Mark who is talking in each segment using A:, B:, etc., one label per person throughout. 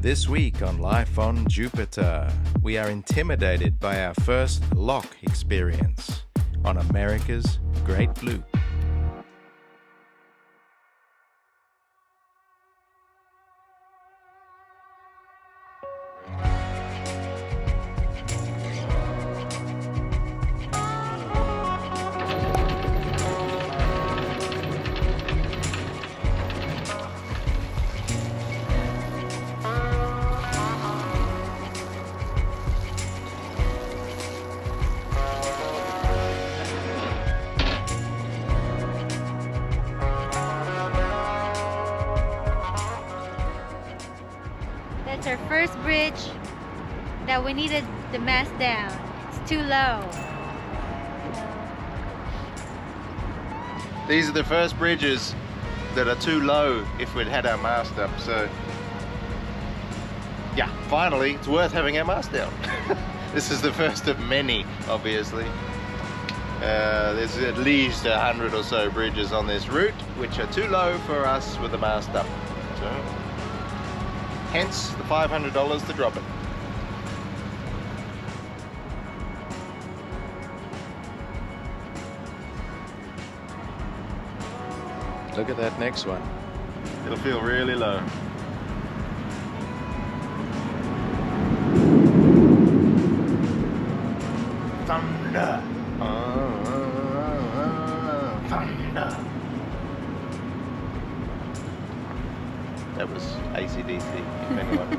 A: This week on Life on Jupiter, we are intimidated by our first lock experience on America's Great Blue.
B: That's our first bridge that we needed the mast down. It's too low.
A: These are the first bridges that are too low if we'd had our mast up, so yeah, finally it's worth having our mast down. This is the first of many, obviously. There's at least 100 or so bridges on this route which are too low for us with the mast up, so hence the $500 to drop it. Look at that next one. It'll feel really low. Thunder. Thunder. That was ACDC, if anyone.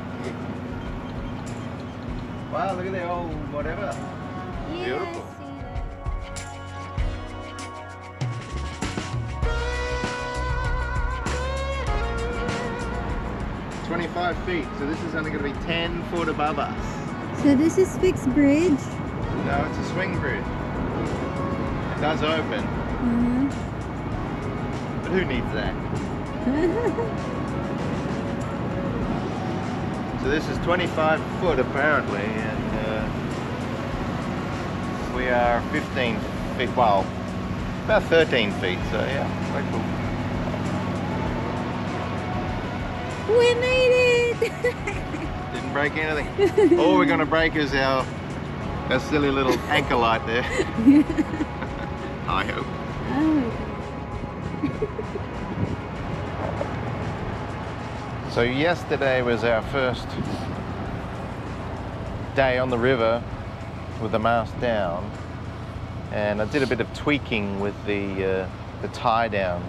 A: Wow, look at the old whatever.
B: Yeah,
A: Beautiful.
B: I see
A: 25 feet, so this is only going to be 10 foot above us.
B: that. So this is fixed bridge?
A: No, it's a swing bridge. It does open, but who needs that? So this is 25 foot apparently, and we are 15 feet, well, about 13 feet, so yeah, quite cool.
B: We made it!
A: Didn't break anything. All we're going to break is our silly little anchor light there. I hope. So yesterday was our first day on the river with the mast down, and I did a bit of tweaking with the tie down,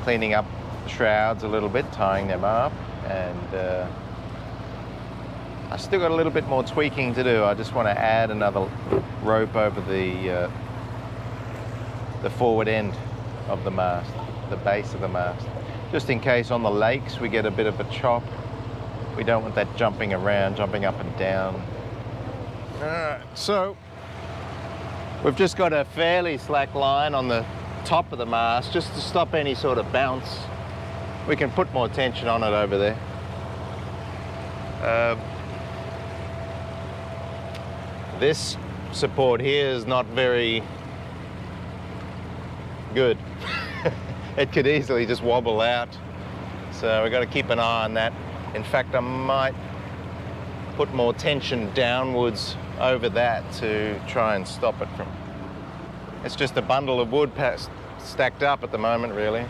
A: cleaning up the shrouds a little bit, tying them up, and I still got a little bit more tweaking to do. I just want to add another rope over the forward end of the mast, the base of the mast, just in case on the lakes we get a bit of a chop. We don't want that jumping around, jumping up and down. So we've just got a fairly slack line on the top of the mast just to stop any sort of bounce. We can put more tension on it over there. This support here is not very good. It could easily just wobble out, so we've got to keep an eye on that. In fact, I might put more tension downwards over that to try and stop it from... It's just a bundle of wood stacked up at the moment, really.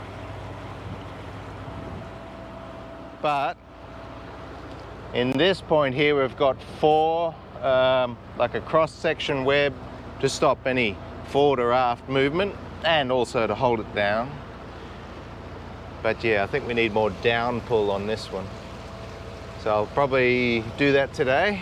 A: But in this point here, we've got four, like a cross-section web to stop any forward or aft movement, and also to hold it down. But yeah, I think we need more down pull on this one. So I'll probably do that today.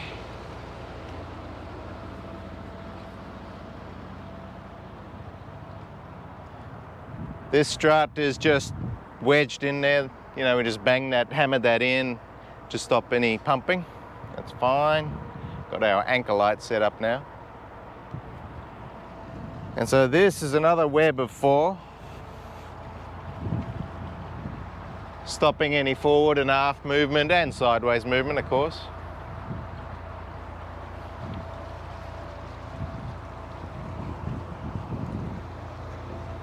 A: This strut is just wedged in there. You know, we just hammered that in to stop any pumping. That's fine. Got our anchor light set up now. And so this is another web of 4, stopping any forward and aft movement and sideways movement, of course.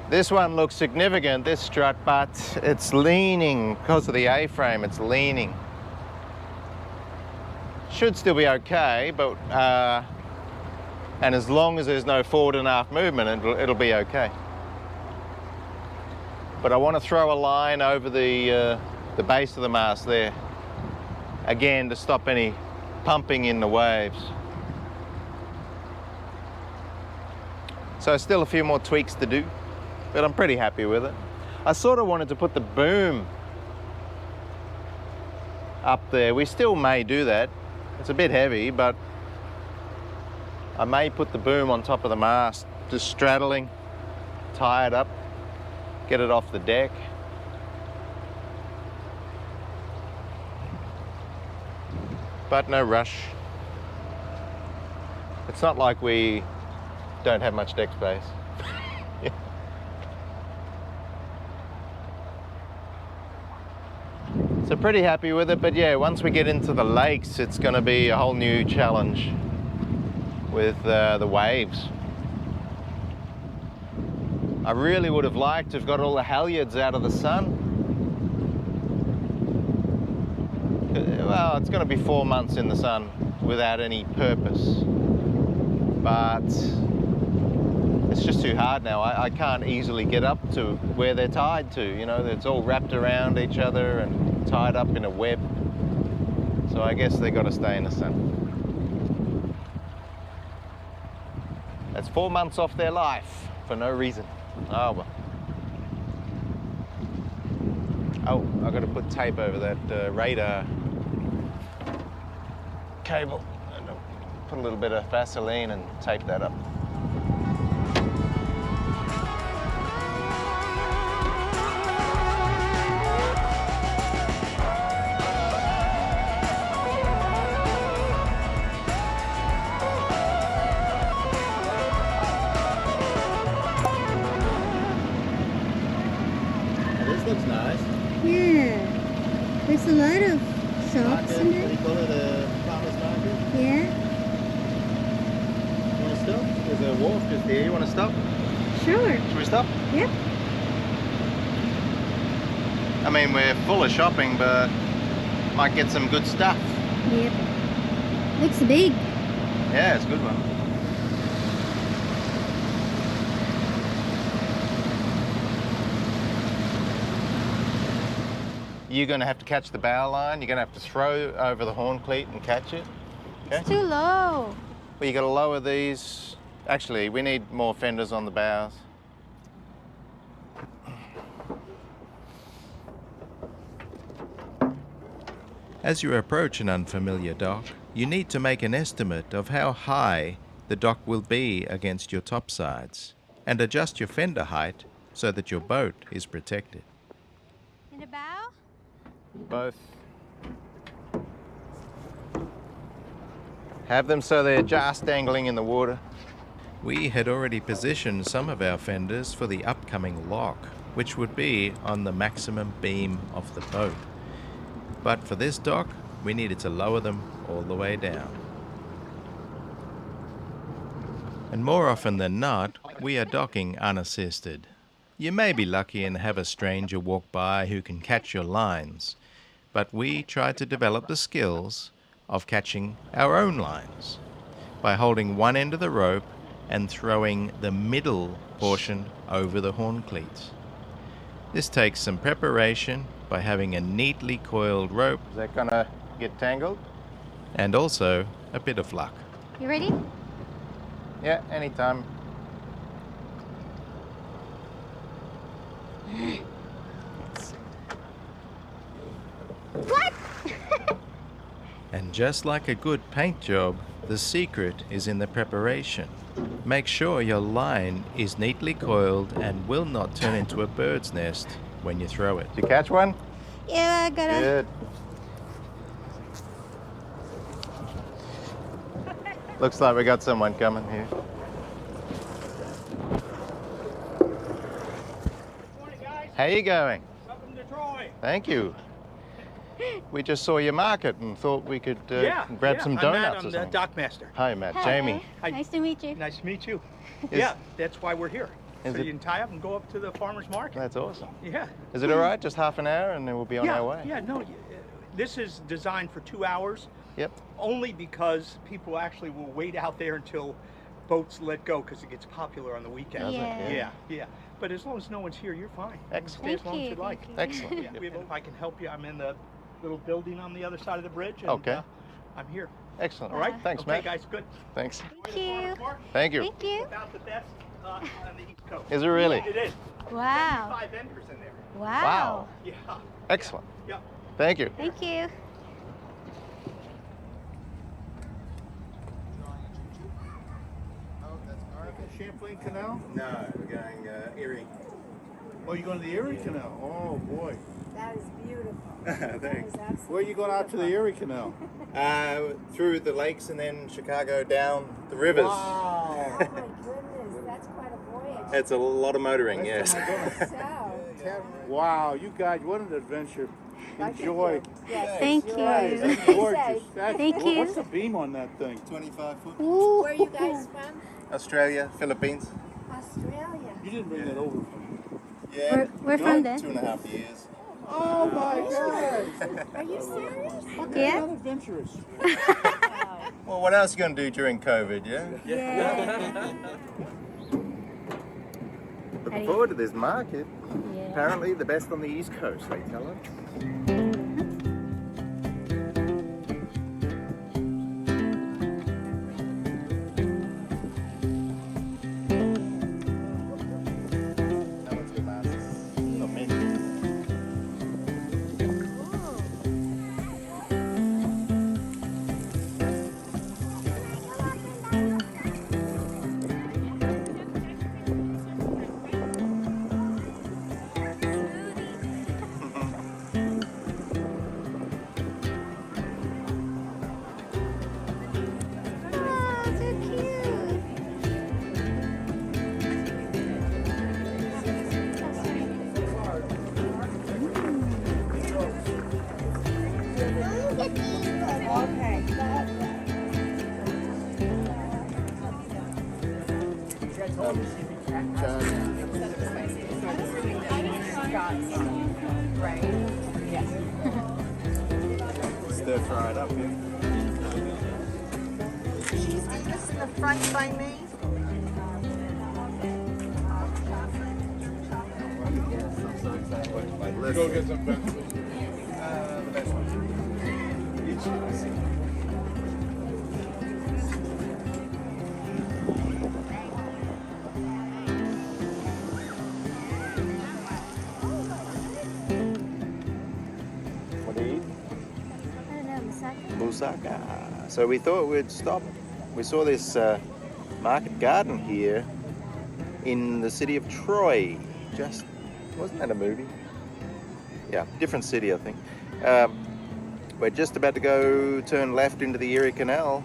A: This one looks significant, this strut, but it's leaning because of the A-frame, it's leaning. should still be okay, but and as long as there's no forward and aft movement, it'll be okay. But I want to throw a line over the base of the mast there, again to stop any pumping in the waves. So still a few more tweaks to do, but I'm pretty happy with it. I sort of wanted to put the boom up there. We still may do that. It's a bit heavy, but I may put the boom on top of the mast, just straddling, tie it up, get it off the deck. But no rush. It's not like we don't have much deck space. So pretty happy with it, but yeah, once we get into the lakes, it's going to be a whole new challenge with the waves. I really would have liked to have got all the halyards out of the sun. Well, it's going to be 4 months in the sun without any purpose, but it's just too hard now. I can't easily get up to where they're tied to, you know, it's all wrapped around each other and tied up in a web. So I guess they've got to stay in the sun. That's 4 months off their life for no reason. Oh well. Oh, I've got to put tape over that radar cable. And I'll put a little bit of Vaseline and tape that up. Looks nice.
B: Yeah. There's a lot of shops in
A: What do
B: there.
A: you call it? A farmer's market?
B: Yeah.
A: You want to stop? There's a wharf just here. You want to stop?
B: Sure.
A: Should we stop?
B: Yep.
A: I mean, we're full of shopping, but might get some good stuff.
B: Yep. Looks big.
A: Yeah, it's a good one. You're going to have to catch the bow line. You're going to have to throw over the horn cleat and catch it. Okay?
B: It's too low.
A: Well, you got to lower these. Actually, we need more fenders on the bows. As you approach an unfamiliar dock, you need to make an estimate of how high the dock will be against your topsides and adjust your fender height so that your boat is protected.
B: In the bow?
A: Both. Have them so they're just dangling in the water. We had already positioned some of our fenders for the upcoming lock, which would be on the maximum beam of the boat. But for this dock, we needed to lower them all the way down. And more often than not, we are docking unassisted. You may be lucky and have a stranger walk by who can catch your lines, but we try to develop the skills of catching our own lines by holding one end of the rope and throwing the middle portion over the horn cleats. This takes some preparation by having a neatly coiled rope. Is that gonna get tangled? And also a bit of luck.
B: You ready?
A: Yeah, anytime.
B: What?
A: And just like a good paint job, the secret is in the preparation. Make sure your line is neatly coiled and will not turn into a bird's nest when you throw it. Did you catch one?
B: Yeah, I got
A: Good. Looks like we got someone coming here.
C: Morning, guys.
A: How you going?
C: Welcome to Troy.
A: Thank you. We just saw your market and thought we could grab some
C: I'm Matt,
A: donuts
C: I'm
A: or
C: the
A: something.
C: dock master.
A: Hi, Matt.
B: Hi.
A: Jamie.
C: Hi.
B: Nice to meet you.
C: Nice to meet you.
A: Is-
C: Yeah, that's why we're here.
A: Is
C: So
A: it-
C: you can tie up and go up to the farmer's market.
A: That's awesome.
C: Yeah.
A: Is it all right? Just half an hour and then we'll be on
C: yeah,
A: our way?
C: Yeah, no, This is designed for 2 hours.
A: Yep.
C: Only because people actually will wait out there until boats let go because it gets popular on the weekends.
B: Yeah.
C: Yeah. But as long as no one's here, you're fine.
A: Excellent.
C: Stay as long as you like.
B: Thank you.
A: Excellent.
C: Yeah. If I can help you, I'm in the little building on the other side of the bridge. And,
A: Okay.
C: I'm here.
A: Excellent.
C: All right.
A: Thanks,
C: okay,
A: Matt.
C: guys. Good.
A: Thanks.
B: Thank you.
A: Thank you.
B: Thank you.
C: About the best on the East Coast.
A: Is it really?
C: It is.
B: Wow.
C: 5 vendors in there.
B: Wow.
C: Yeah.
A: Excellent.
C: Yeah.
A: Thank you.
B: Thank you.
D: Champlain Canal?
A: No, we're going Erie.
D: Oh, you're going to the Erie Canal? Oh, boy.
E: That is beautiful. That
A: Thanks.
E: is absolutely
D: Where are you going out to the Erie Canal?
A: Through the lakes and then Chicago down the rivers.
D: Wow.
E: Oh my goodness, that's quite a voyage.
A: It's a lot of motoring, yes.
E: So,
D: Wow, you guys, what an adventure. Enjoy.
E: yes,
B: Thank
E: enjoy.
B: you.
D: Right, that's
E: Be
D: gorgeous.
E: safe.
D: That's,
B: Thank you.
D: What's the beam on that thing?
A: 25 foot.
B: Ooh.
E: Where are you guys from?
A: Australia, Philippines.
E: Australia.
D: You didn't bring that over from
A: Yeah.
B: We're from there.
A: 2.5 years.
D: Oh, my God.
E: Are you serious?
B: Yeah.
D: How adventurous.
E: Wow.
A: Well, what else are you going to do during COVID, yeah?
B: Yeah.
A: Looking forward to this market.
B: Yeah.
A: Apparently the best on the East Coast, they tell us.
B: Oh, so cute.
E: Okay.
A: Stir fry it up, yeah.
E: Is this in the front by me?
D: Go get some vegetables.
A: The best one. What do you eat?
B: I don't know, Masaka.
A: Moussaka. So we thought we'd stop. We saw this market garden here in the city of Troy. Just, wasn't that a movie? Yeah, different city, I think. We're just about to go turn left into the Erie Canal,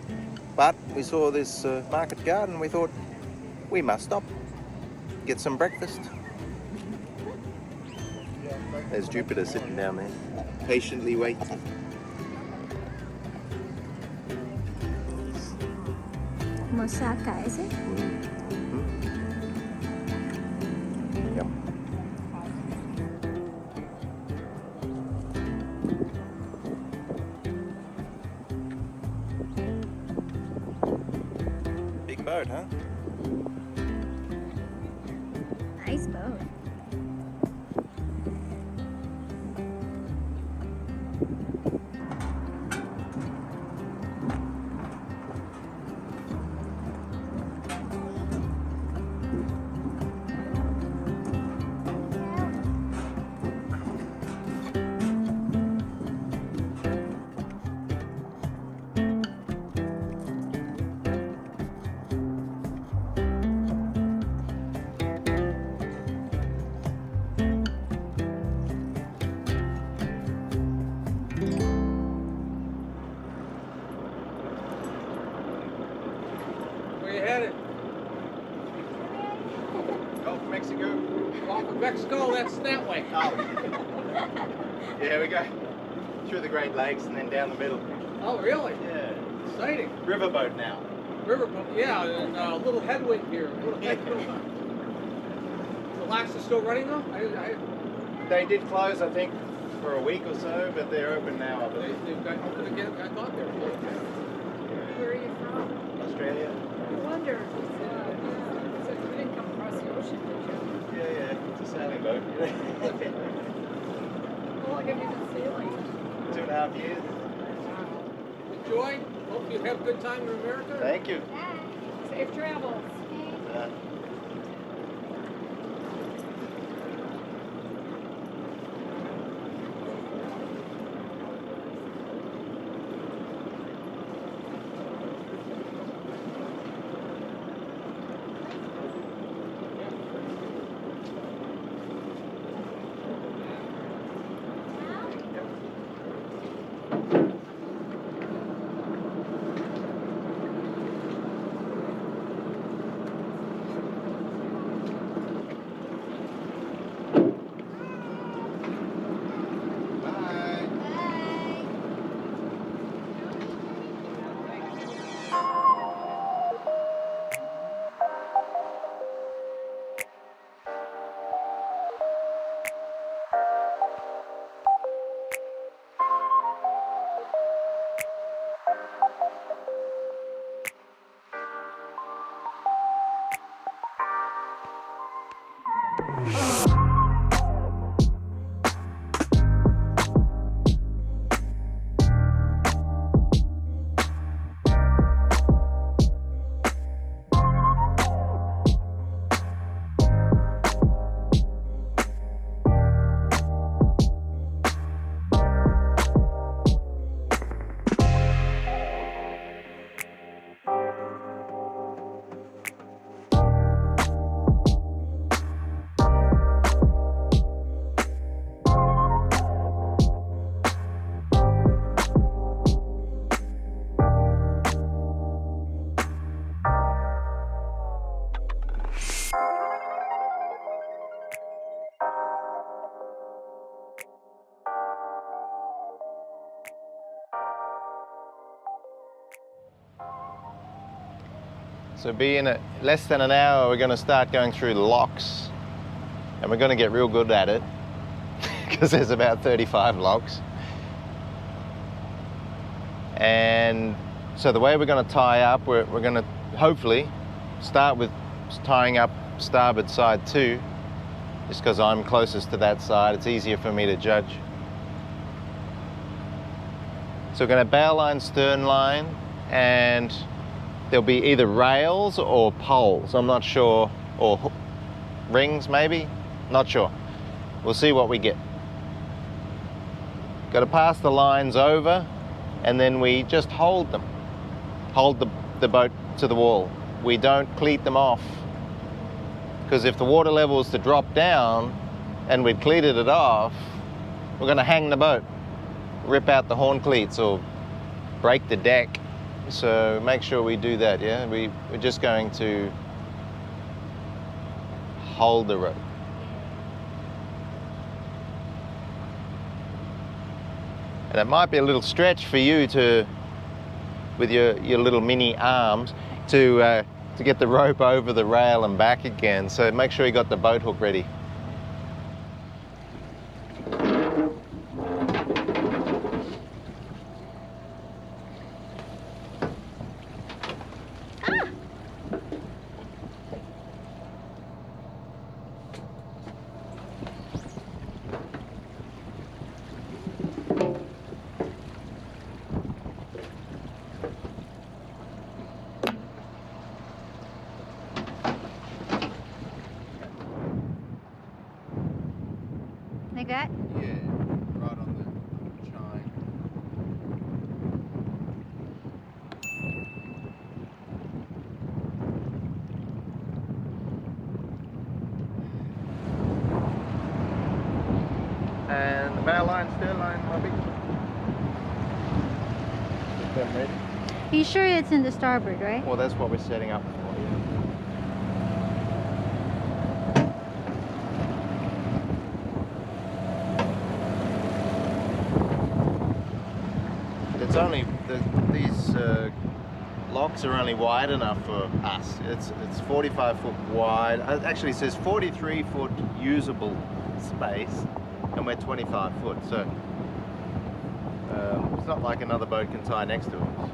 A: but we saw this market garden. We thought we must stop, get some breakfast. There's Jupiter sitting down there, patiently waiting.
B: Mosaka, is it?
A: Yep. Big boat, huh?
B: Nice boat.
F: Where you headed?
A: Gulf of Mexico.
F: Off of Mexico, that's that way.
A: Oh. Yeah, we go through the Great Lakes and then down the middle.
F: Oh, really?
A: Yeah.
F: Exciting.
A: Riverboat now.
F: Riverboat, yeah, and a little headwind here. A little headwind. The locks are still running though?
A: They did close, I think, for a week or so, but they're open now. I believe.
F: They've got open again. I thought they were closed.
E: Where are you from?
A: Australia.
E: I wonder. So you didn't come across the ocean, did you?
A: Yeah, it's a sailing boat.
E: How long have you been sailing?
A: 2.5 years.
F: Enjoy. Hope you have a good time in America.
A: Thank you.
E: Safe travels.
A: So being at less than an hour, we're going to start going through the locks, and we're going to get real good at it because there's about 35 locks. And so the way we're going to tie up, we're going to hopefully start with tying up starboard side too, just because I'm closest to that side. It's easier for me to judge. So we're going to bow line, stern line, and there'll be either rails or poles, I'm not sure, or rings maybe, not sure. We'll see what we get. Got to pass the lines over, and then we just hold them. Hold the boat to the wall. We don't cleat them off, because if the water level is to drop down and we'd cleated it off, we're going to hang the boat, rip out the horn cleats or break the deck. So make sure we do that, yeah? We're just going to hold the rope. And it might be a little stretch for you to, with your little mini arms, to get the rope over the rail and back again. So make sure you got the boat hook ready.
B: Like that?
A: Yeah, right on the chine. And the bow line, stern line, Robbie. Get them ready.
B: Are you sure it's in the starboard, right?
A: Well, that's what we're setting up for, yeah. It's only, these locks are only wide enough for us. It's 45 foot wide. Actually, it says 43 foot usable space. and we're 25 foot, so it's not like another boat can tie next to us.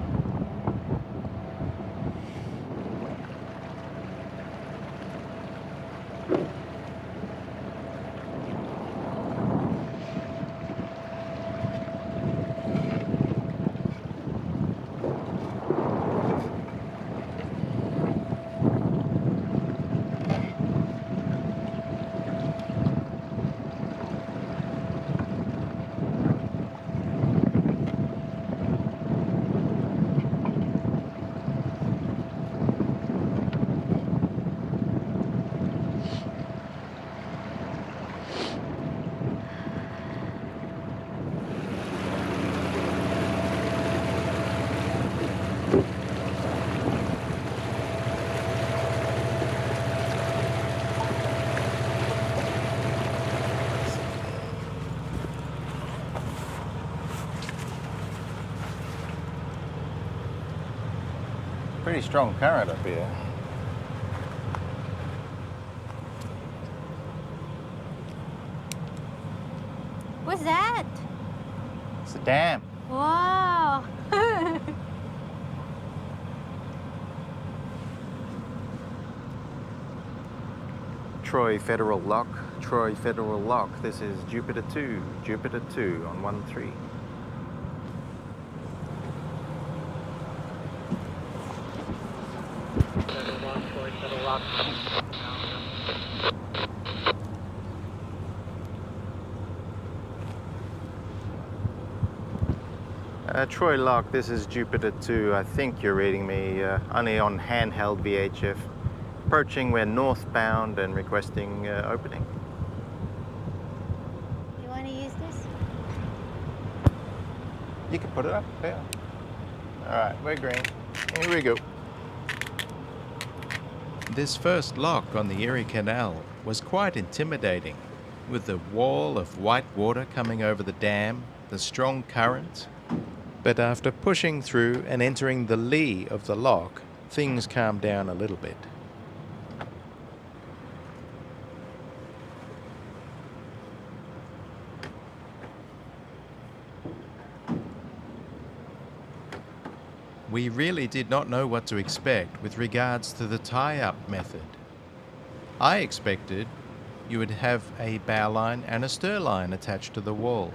A: Pretty strong current up here.
B: What's that?
A: It's a dam.
B: Wow.
A: Troy Federal Lock, Troy Federal Lock. This is Jupiter² on 1-3. Troy Lock, this is Jupiter². I think you're reading me only on handheld VHF. Approaching, we're northbound and requesting opening.
B: You want to use this?
A: You can put it up, yeah. All right, we're green. Here we go. This first lock on the Erie Canal was quite intimidating, with the wall of white water coming over the dam, the strong currents. But after pushing through and entering the lee of the lock, things calmed down a little bit. We really did not know what to expect with regards to the tie-up method. I expected you would have a bow line and a stir line attached to the wall.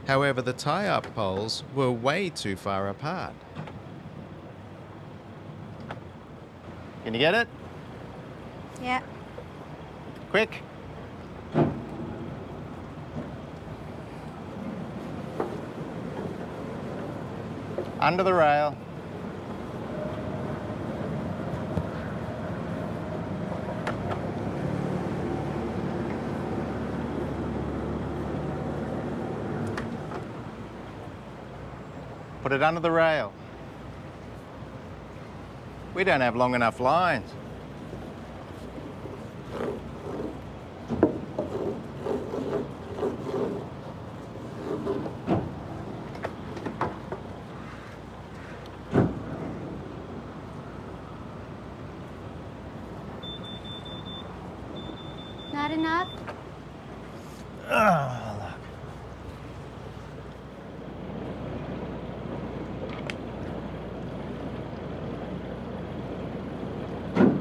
A: However, the tie-up poles were way too far apart. Can you get it?
B: Yeah.
A: Quick. Under the rail. Put it under the rail. We don't have long enough lines.
B: Not enough?
A: Oh, look.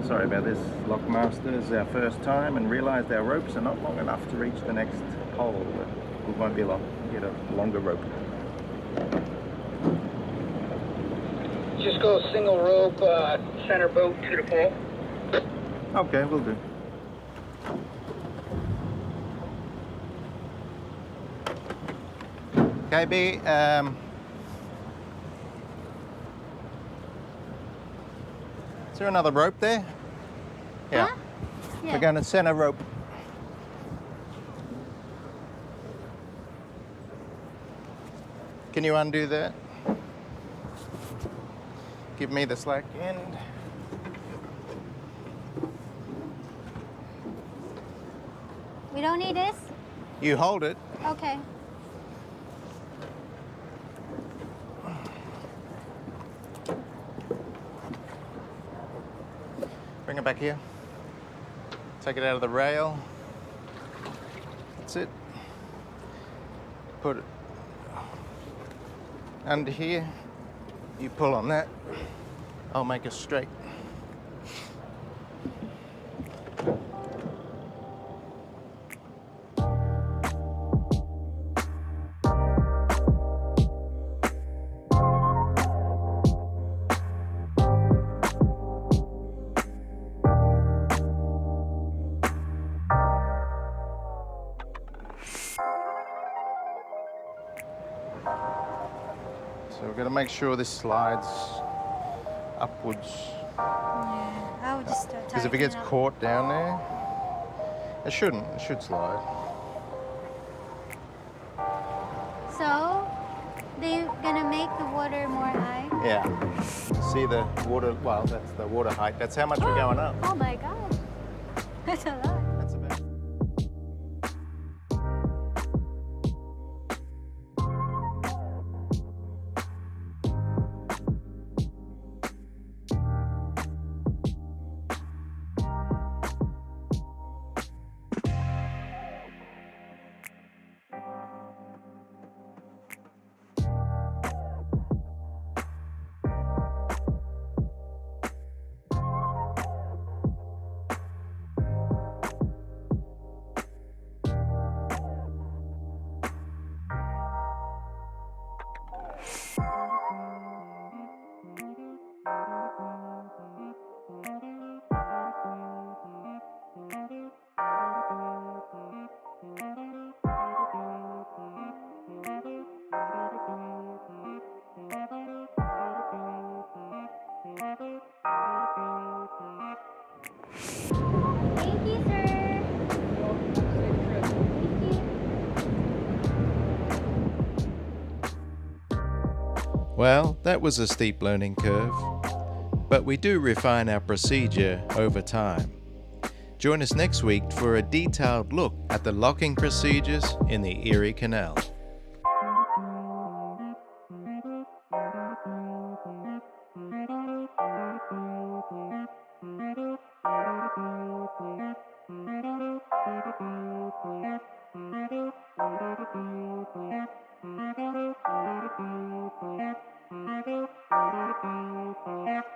A: Sorry about this, Lockmaster. This is our first time and realised our ropes are not long enough to reach the next pole. It won't be long. Get a longer rope.
C: Just go single rope, center boat to the pole.
A: Okay, we'll do. Okay, B, is there another rope there? Yeah.
B: Huh? Yeah.
A: We're going to center rope. Can you undo that? Give me the slack end.
B: We don't need this?
A: You hold it.
B: Okay.
A: Bring it back here. Take it out of the rail. That's it. put it under here. You pull on that. I'll make it straight. So we're going to make sure this slides upwards.
B: Yeah, I would just start
A: Because if it gets
B: tightening up.
A: caught down there, it shouldn't. It should slide.
B: So, they're gonna make the water more high?
A: Yeah. See the water, well, that's the water height. That's how much we're going up.
B: Oh my god. That's a lot.
A: That's about.
B: Thank you, sir.
A: Well, that was a steep learning curve, but we do refine our procedure over time. Join us next week for a detailed look at the locking procedures in the Erie Canal.
B: Thank you, sir.